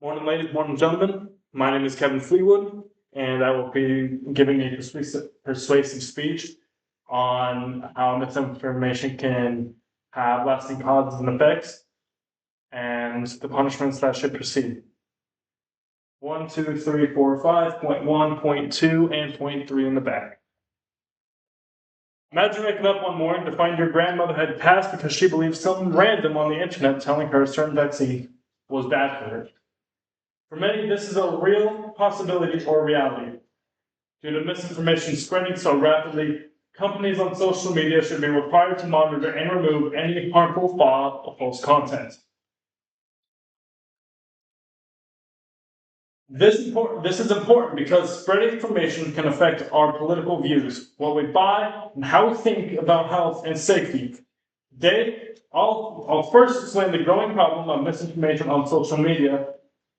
Morning, ladies, morning, gentlemen. My name is Kevin Fleetwood, and I will be giving a persuasive speech on how misinformation can have lasting causes and effects, and the punishments that should proceed. 1, 2, 3, 4, 5, point 1, point 2, and point 3 in the back. Imagine waking up one morning to find your grandmother had passed because she believed something random on the internet telling her a certain vaccine was bad for her. For many, this is a real possibility or reality. Due to misinformation spreading so rapidly, companies on social media should be required to monitor and remove any harmful false content. This is important because spreading information can affect our political views, what we buy, and how we think about health and safety. Today, I'll first explain the growing problem of misinformation on social media,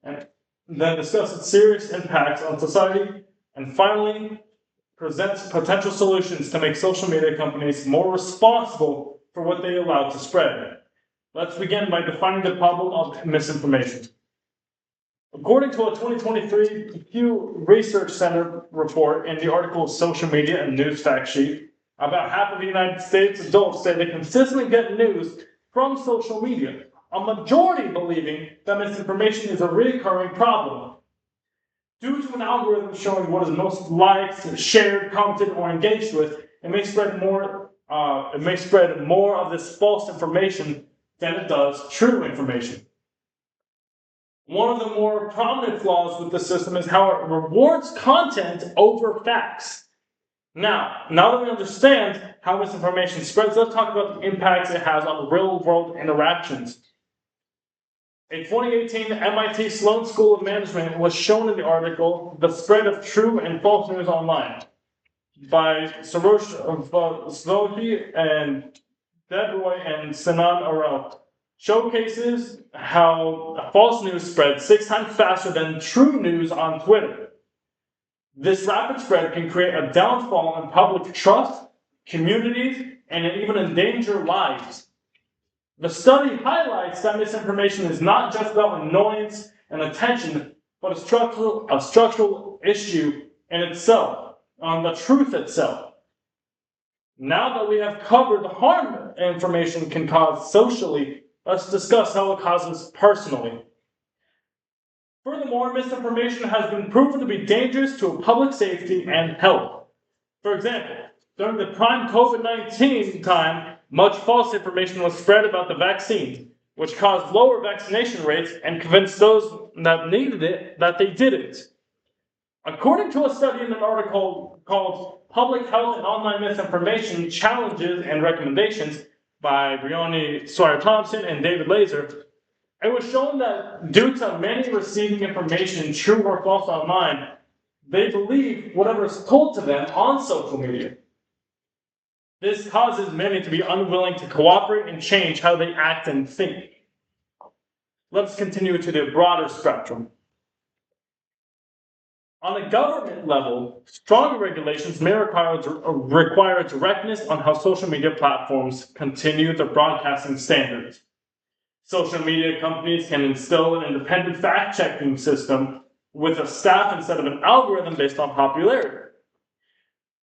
and then discuss its serious impacts on society, and finally, present potential solutions to make social media companies more responsible for what they allow to spread. Let's begin by defining the problem of misinformation. According to a 2023 Pew Research Center report in the article Social Media and News Fact Sheet, about half of the United States adults say they consistently get news from social media, a majority believing that misinformation is a recurring problem. Due to an algorithm showing what is most liked, shared, commented, or engaged with, it may spread more of this false information than it does true information. One of the more prominent flaws with the system is how it rewards content over facts. Now that we understand how misinformation spreads, let's talk about the impacts it has on real-world interactions. A 2018 MIT Sloan School of Management was shown in the article The Spread of True and False News Online by Slovi and Debroy and Sinan Arel. Showcases how false news spreads 6 times faster than true news on Twitter. This rapid spread can create a downfall in public trust, communities, and even endanger lives. The study highlights that misinformation is not just about annoyance and attention, but a structural issue in itself, on the truth itself. Now that we have covered the harm information can cause socially, let's discuss how it causes personally. Furthermore, misinformation has been proven to be dangerous to public safety and health. For example, during the prime COVID-19 time, much false information was spread about the vaccine, which caused lower vaccination rates and convinced those that needed it that they didn't. According to a study in an article called Public Health and Online Misinformation Challenges and Recommendations by Briony Swire-Thompson and David Laser, it was shown that due to many receiving information, true or false online, they believe whatever is told to them on social media. This causes many to be unwilling to cooperate and change how they act and think. Let's continue to the broader spectrum. On a government level, stronger regulations may require directness on how social media platforms continue their broadcasting standards. Social media companies can instill an independent fact-checking system with a staff instead of an algorithm based on popularity.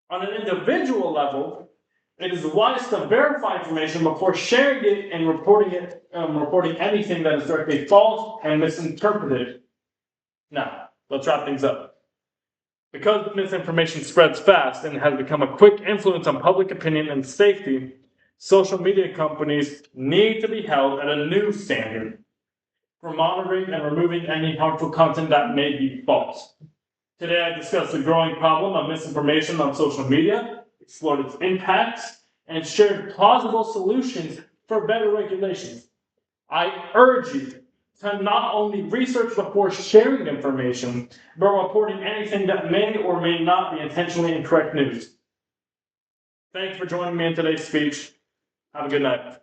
On an individual level, it is wise to verify information before sharing it and reporting anything that is directly false and misinterpreted. Now, let's wrap things up. Because misinformation spreads fast and has become a quick influence on public opinion and safety, social media companies need to be held at a new standard for monitoring and removing any harmful content that may be false. Today I discussed the growing problem of misinformation on social media, explored its impacts, and shared plausible solutions for better regulations. I urge you to not only research before sharing information, but reporting anything that may or may not be intentionally incorrect news. Thanks for joining me in today's speech. Have a good night.